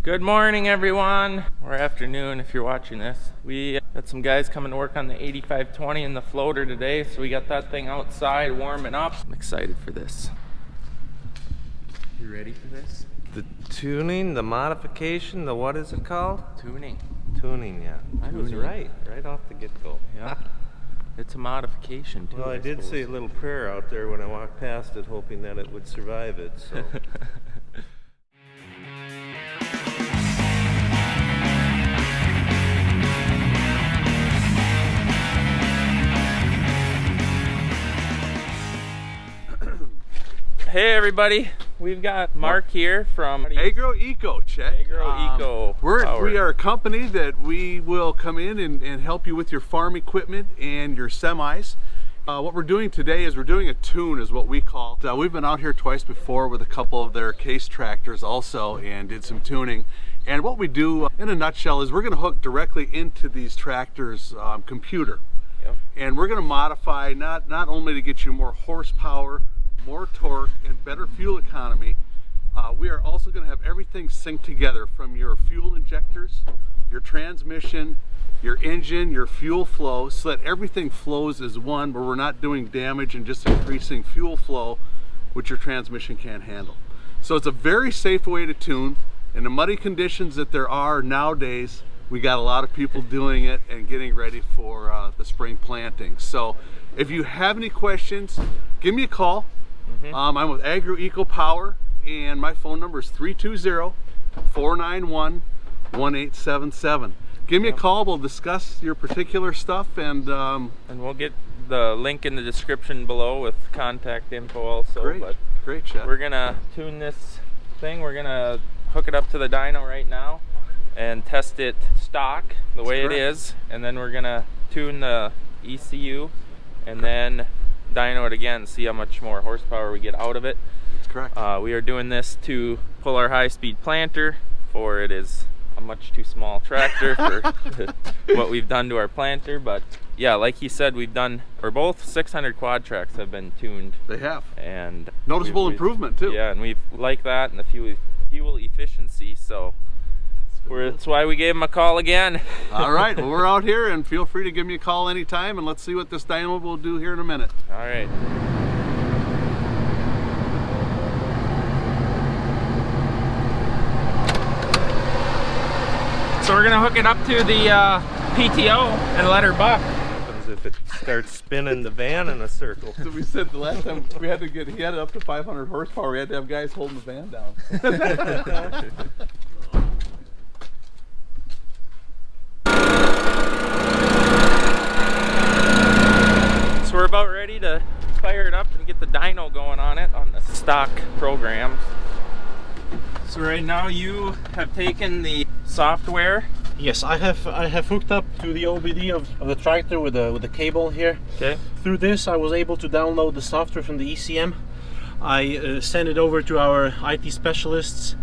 Good morning, everyone, or afternoon if you're watching this. We got some guys coming to work on the 8520 and the floater today, so we got that thing outside warming up. I'm excited for this. You ready for this? The tuning, the modification, the what is it called? Tuning. Tuning, yeah. I was right off the get-go. Yeah. It's a modification too. Well, I did say a little prayer out there when I walked past it, hoping that it would survive it, so. Hey everybody, we've got Mark here from Agro Eco, Chet. Agro Eco Power. We are a company that we will come in and help you with your farm equipment and your semis. What we're doing today is we're doing a tune, is what we call. We've been out here twice before with a couple of their case tractors also and did some tuning. And what we do in a nutshell is we're going to hook directly into these tractors' computer. Yep. And we're going to modify not only to get you more horsepower, more torque, and better fuel economy. We are also going to have everything synced together, from your fuel injectors, your transmission, your engine, your fuel flow, so that everything flows as one, where we're not doing damage and just increasing fuel flow, which your transmission can't handle. So it's a very safe way to tune. In the muddy conditions that there are nowadays, we got a lot of people doing it and getting ready for the spring planting. So if you have any questions, give me a call. I'm with Agro Eco Power, and my phone number is 320-491-1877. Give me a call. We'll discuss your particular stuff, and we'll get the link in the description below with contact info also. Great, Chet. We're gonna tune this thing. We're gonna hook it up to the dyno right now and test it stock the way it is, and then we're gonna tune the ECU and then dyno it again, see how much more horsepower we get out of it. That's correct. We are doing this to pull our high-speed planter, for it is a much too small tractor for what we've done to our planter. But yeah, like he said, we've done, or both 600 quad tracks have been tuned. They have. And noticeable improvement too. Yeah, and we like that, and the fuel efficiency, so that's why we gave him a call again. All right, well, we're out here, and feel free to give me a call anytime, and let's see what this dyno will do here in a minute. All right. So we're gonna hook it up to the PTO and let her buck. What happens if it starts spinning the van in a circle? So we said the last time he had it up to 500 horsepower, we had to have guys holding the van down. So we're about ready to fire it up and get the dyno going on it on the stock programs. So right now you have taken the software. Yes, I have hooked up to the OBD of the tractor with the cable here. Okay. Through this I was able to download the software from the ECM. I sent it over to our IT specialists,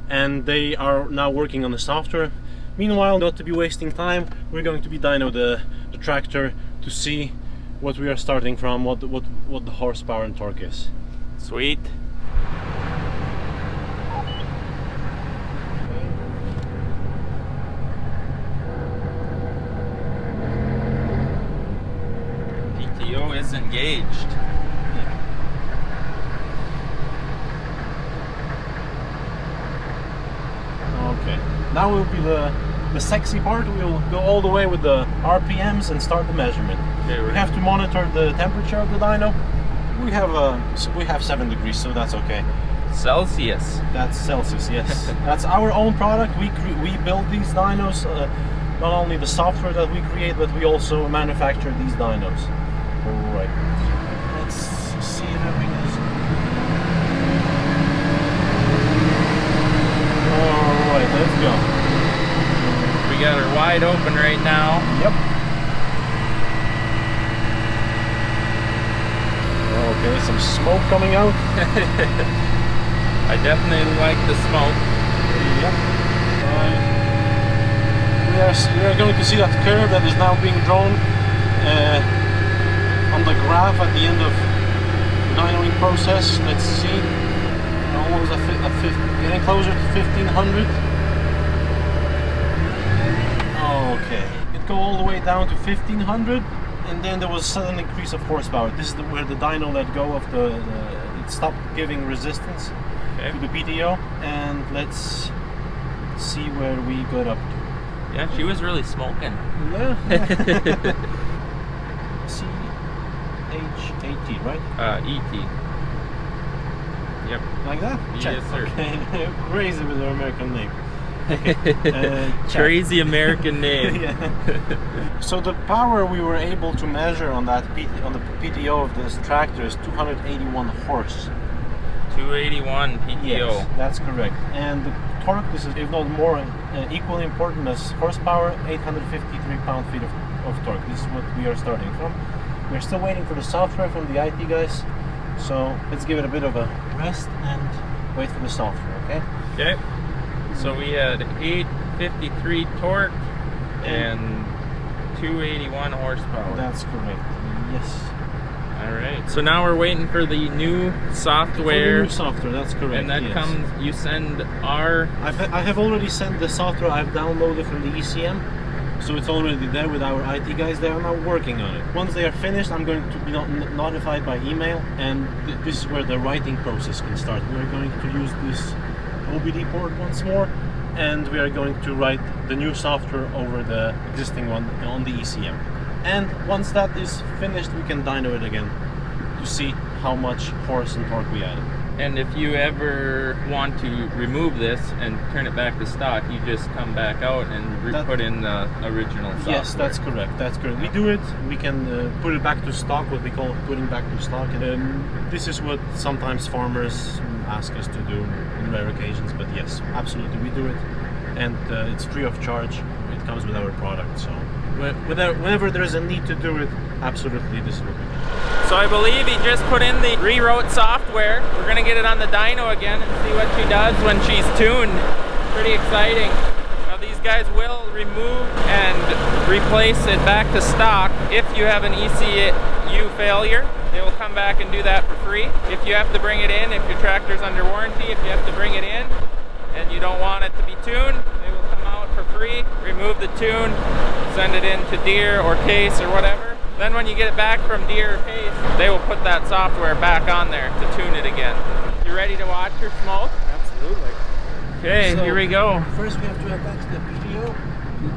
and they are now working on the software. Meanwhile, not to be wasting time, we're going to be dyno the tractor to see what we are starting from, what the horsepower and torque is. Sweet. PTO is engaged. Okay, now will be the sexy part. We'll go all the way with the RPMs and start the measurement. Okay, we have to monitor the temperature of the dyno. We have 7 degrees, so that's okay. Celsius. That's Celsius, yes. That's our own product. We build these dynos. Not only the software that we create, but we also manufacture these dynos. All right. Let's see if everything is. All right, let's go. We got her wide open right now. Yep. Okay, some smoke coming out. I definitely like the smoke. Yep. We are going to see that curve that is now being drawn on the graph at the end of the dynoing process. Let's see. Almost getting closer to 1500. go all the way down to 1500, and then there was a sudden increase of horsepower. This is where the dyno let go of it stopped giving resistance to the PTO, and let's see where we got up to. Yeah, she was really smoking. Yeah. CH80, right? ET. Yep. Like that? Yes, sir. Okay. Crazy with the American name. Crazy American name. Yeah. So the power we were able to measure on that on the PTO of this tractor is 281 horse. 281 PTO. Yes, that's correct. And the torque, this is if not more equally important as horsepower, 853 pound-feet of torque. This is what we are starting from. We're still waiting for the software from the IT guys, so let's give it a bit of a rest and wait for the software, okay? Okay. So we had 853 torque and 281 horsepower. That's correct. Yes. All right. So now we're waiting for the new software. For the new software, that's correct. And that comes. You send our. I have already sent the software. I've downloaded from the ECM, so it's already there with our IT guys. They are now working on it. Once they are finished, I'm going to be notified by email, and this is where the writing process can start. We are going to use this OBD port once more, and we are going to write the new software over the existing one on the ECM. And once that is finished, we can dyno it again to see how much horse and torque we added. And if you ever want to remove this and turn it back to stock, you just come back out and put in the original software. Yes, that's correct. That's correct. We do it. We can put it back to stock, what we call putting back to stock. And this is what sometimes farmers ask us to do on rare occasions. But yes, absolutely, we do it, and it's free of charge. It comes with our product. So whenever there is a need to do it, absolutely, this is what we do. So I believe he just put in the rewrote software. We're gonna get it on the dyno again and see what she does when she's tuned. Pretty exciting. Now these guys will remove and replace it back to stock if you have an ECU failure. They will come back and do that for free. If you have to bring it in, if your tractor's under warranty, if you have to bring it in and you don't want it to be tuned, they will come out for free, remove the tune, send it in to Deere or Case or whatever. Then when you get it back from Deere or Case, they will put that software back on there to tune it again. You ready to watch her smoke? Absolutely. Okay, So, here we go. First we have to add back to the PTO.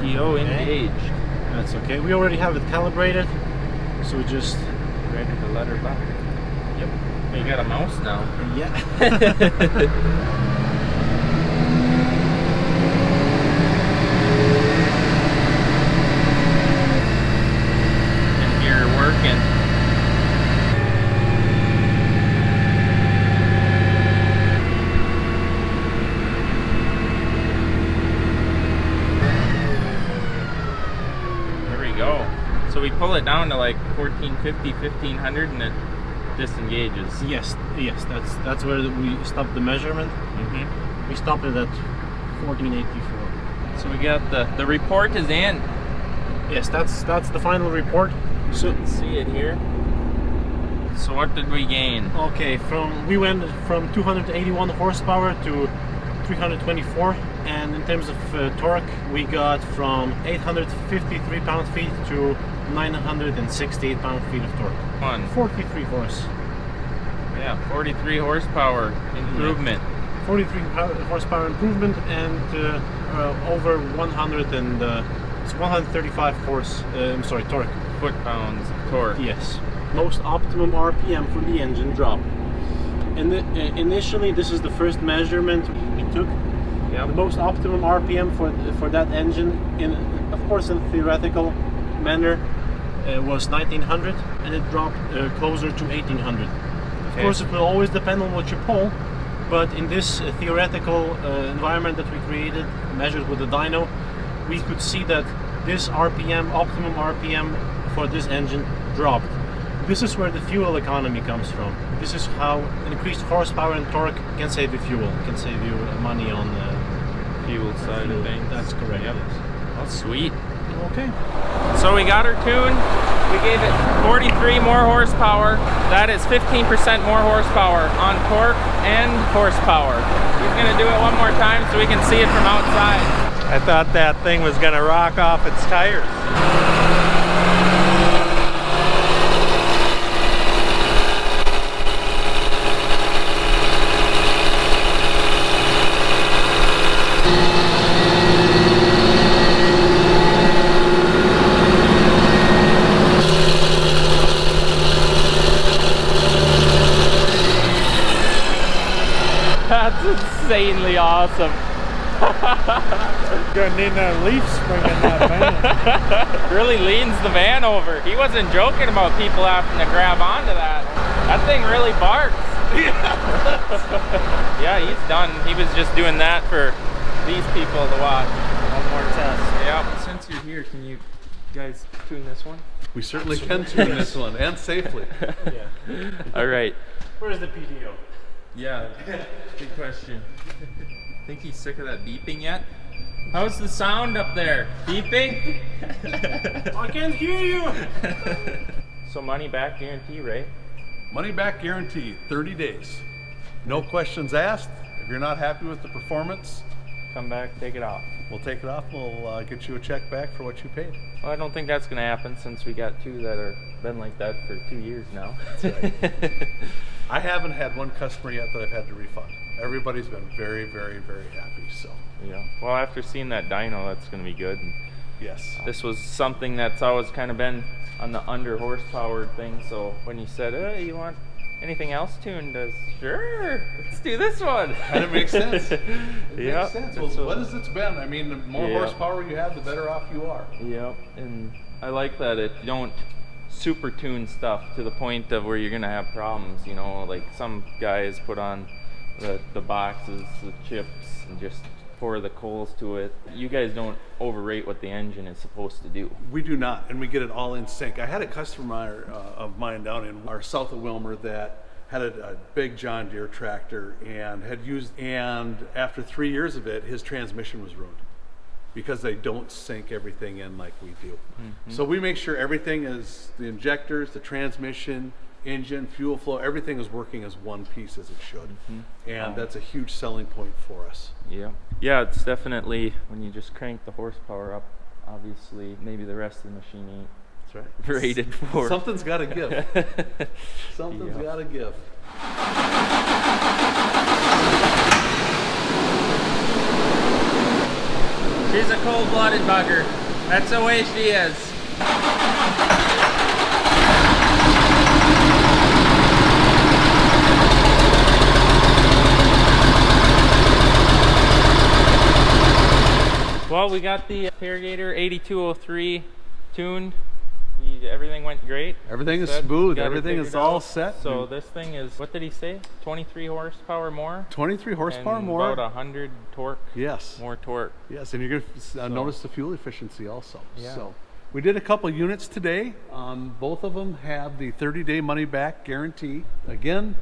PTO engaged. That's okay. We already have it calibrated, so we just Ready to let her back. Yep. You got a mouse now. yeah. So we pull it down to like 1450, 1500 and it disengages. Yes, that's where we stopped the measurement. We stopped it at 1484. So we got the report is in. Yes, that's the final report. So you can see it here. So what did we gain? Okay, we went from 281 horsepower to 324, and in terms of torque, we got from 853 pound-feet to 968 pound-feet of torque. 43 horse. Yeah, 43 horsepower improvement. Yeah. 43 horsepower improvement, and over 135 horse. Torque. Foot-pounds of torque. Yes. Most optimum RPM for the engine drop. And initially, this is the first measurement we took. Yep. The most optimum RPM for that engine, of course, in theoretical manner, was 1900, and it dropped closer to 1800. Of course, it will always depend on what you pull, but in this theoretical environment that we created, measured with the dyno, we could see that this RPM, optimum RPM for this engine, dropped. This is where the fuel economy comes from. This is how increased horsepower and torque can save you fuel, can save you money on the fuel side of things. That's correct. Yep. That's sweet. Okay. So we got her tuned. We gave it 43 more horsepower. That is 15% more horsepower on torque and horsepower. He's gonna do it one more time so we can see it from outside. I thought that thing was gonna rock off its tires. That's insanely awesome. Gonna need a leaf spring in that van. Really leans the van over. He wasn't joking about people having to grab onto that. That thing really barks. Yeah, he's done. He was just doing that for these people to watch. One more test. Yeah. Since you're here, can you guys tune this one? We certainly can tune this one, and safely. Yeah. All right. Where's the PTO? Yeah, good question. Think he's sick of that beeping yet? How's the sound up there? Beeping? I can't hear you! So money back guarantee, right? Money back guarantee, 30 days. No questions asked. If you're not happy with the performance, Come back, take it off. we'll take it off. We'll get you a check back for what you paid. Well, I don't think that's gonna happen since we got two that are been like that for 2 years now. That's right. I haven't had one customer yet that I've had to refund. Everybody's been very, very, very happy, so Yeah. Well, after seeing that dyno, that's gonna be good. And yes. this was something that's always kind of been on the under horsepower thing. So when you said, "Hey, you want anything else tuned?" Sure, let's do this one. Kind of makes sense. It Yeah. makes sense. Well, what has it been? I mean, the more Yeah. horsepower you have, the better off you are. Yep, and I like that you don't super tune stuff to the point of where you're gonna have problems. You know, like some guys put on the boxes, the chips, and just pour the coals to it. You guys don't overrate what the engine is supposed to do. We do not, and we get it all in sync. I had a customer of mine down in our south of Wilmer that had a big John Deere tractor and and after 3 years of it, his transmission was ruined because they don't sync everything in like we do. Mm-hmm. So we make sure everything is, the injectors, the transmission, engine, fuel flow, everything is working as one piece as it should. And that's a huge selling point for us. Yeah. Yeah, it's definitely, when you just crank the horsepower up, obviously, maybe the rest of the machine ain't That's right. rated for. Something's got to give. Something's Yeah. got to give. She's a cold-blooded bugger. That's the way she is. Well, we got the Terragator 8203 tuned. Everything went great. Everything is Set. smooth. Got it Everything is figured all out. set. So this thing is, what did he say? 23 horsepower more? 23 horsepower and more. About 100 torque. Yes. More torque. Yes, and you're going to notice the fuel efficiency also. Yeah. So we did a couple units today. Both of them have the 30-day money-back guarantee. Again,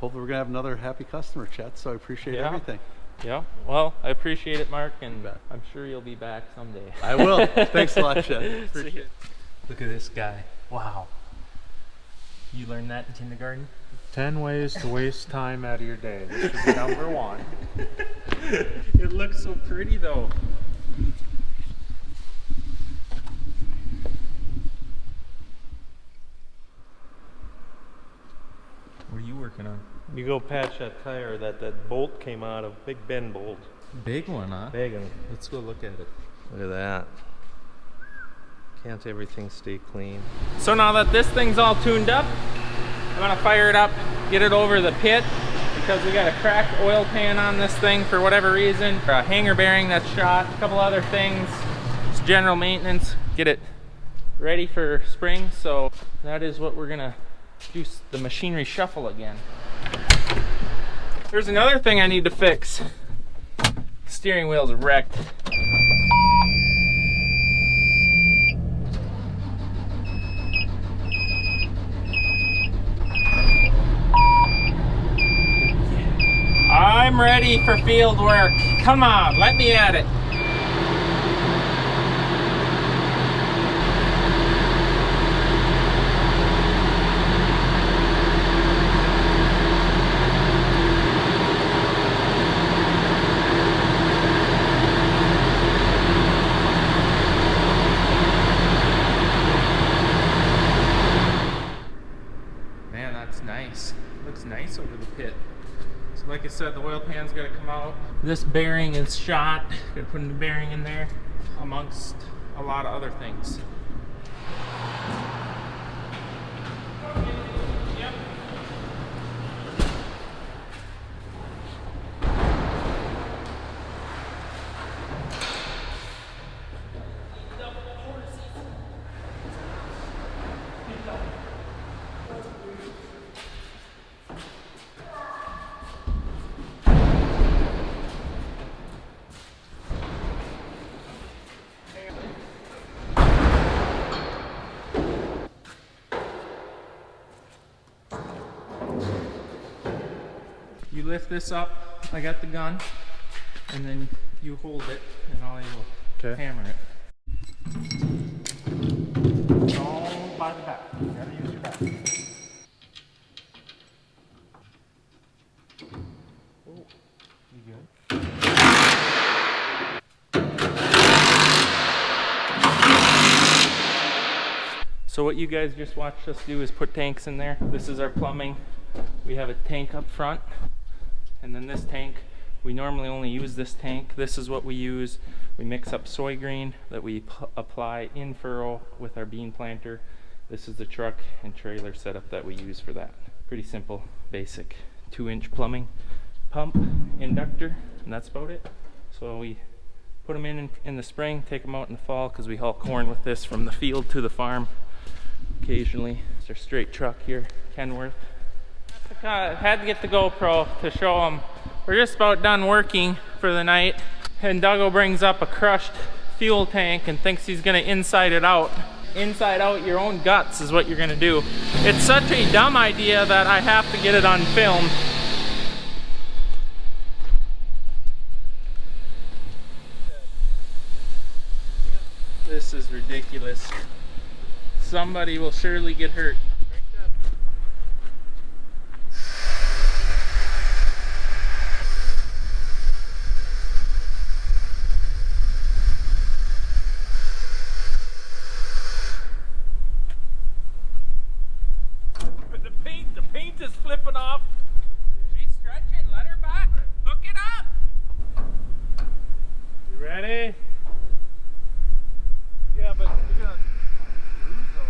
hopefully we're going to have another happy customer, Chet, so I appreciate everything. Yeah, well, I appreciate it, Mark, and bet. I'm sure you'll be back someday. I will. Thanks a lot, Chet. Appreciate it. Look at this guy. Wow. You learned that in kindergarten? 10 ways to waste time out of your day. This should be number 1. It looks so pretty, though. What are you working on? You go patch that tire, that bolt came out of, big bend bolt. Big one, huh? Big one. Let's go look at it. Look at that. Can't everything stay clean? So now that this thing's all tuned up, I'm gonna fire it up, get it over the pit, because we got a cracked oil pan on this thing for whatever reason, a hanger bearing that's shot, a couple other things. It's general maintenance, get it ready for spring. So that is what we're gonna do, the machinery shuffle again. There's another thing I need to fix. Steering wheel's wrecked. I'm ready for field work. Come on, let me at it. said, the oil pan's got to come out. This bearing is shot. Got to put a new bearing in there, amongst a lot of other things. Yep. You lift this up, I got the gun, and then you hold it, and I will hammer it. Don't by the back, you gotta use your back. Oh, you good? So what you guys just watched us do is put tanks in there. This is our plumbing. We have a tank up front. And then this tank, we normally only use this tank. This is what we use. We mix up soy green that we apply in furrow with our bean planter. This is the truck and trailer setup that we use for that. Pretty simple, basic 2-inch plumbing, pump, inductor, and that's about it. So we put them in the spring, take them out in the fall, because we haul corn with this from the field to the farm occasionally. It's our straight truck here, Kenworth. Had to get the GoPro to show them. We're just about done working for the night, and Duggo brings up a crushed fuel tank and thinks he's gonna inside it out. Inside out your own guts is what you're gonna do. It's such a dumb idea that I have to get it on film. This is ridiculous. Somebody will surely get hurt. The paint is flipping off. She's stretching. Let her back. Hook it up. You ready? Yeah, but you're gonna lose those.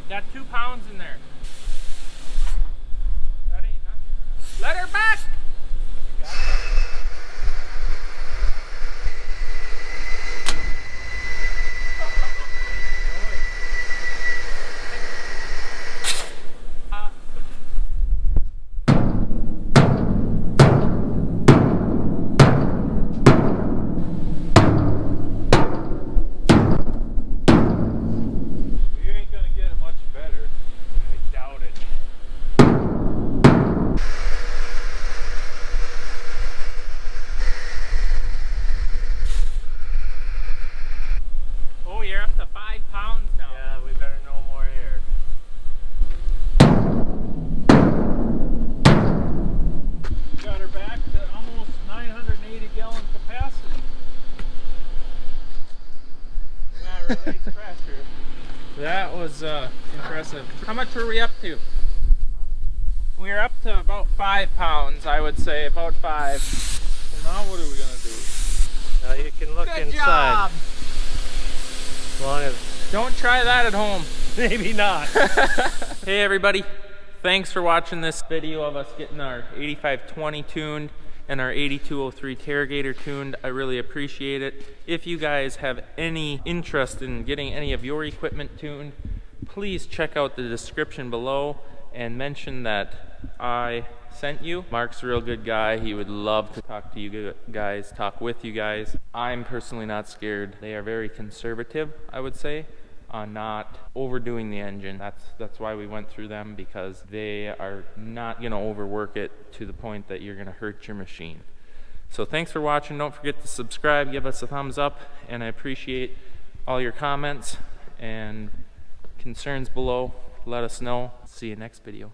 Got 2 pounds in there. That ain't nothing. Let her back! That was impressive. How much were we up to? We were up to about 5 pounds, I would say, about 5. So now what are we gonna do? Now you can look Good inside. job. As long as Don't try that at home. maybe not. Hey everybody, thanks for watching this video of us getting our 8520 tuned and our 8203 Terragator tuned. I really appreciate it. If you guys have any interest in getting any of your equipment tuned, please check out the description below and mention that I sent you. Mark's a real good guy. He would love to talk to you guys, talk with you guys. I'm personally not scared. They are very conservative, I would say, on not overdoing the engine. That's why we went through them, because they are not going to overwork it to the point that you're going to hurt your machine. So thanks for watching. Don't forget to subscribe, give us a thumbs up, and I appreciate all your comments and concerns below. Let us know. See you next video.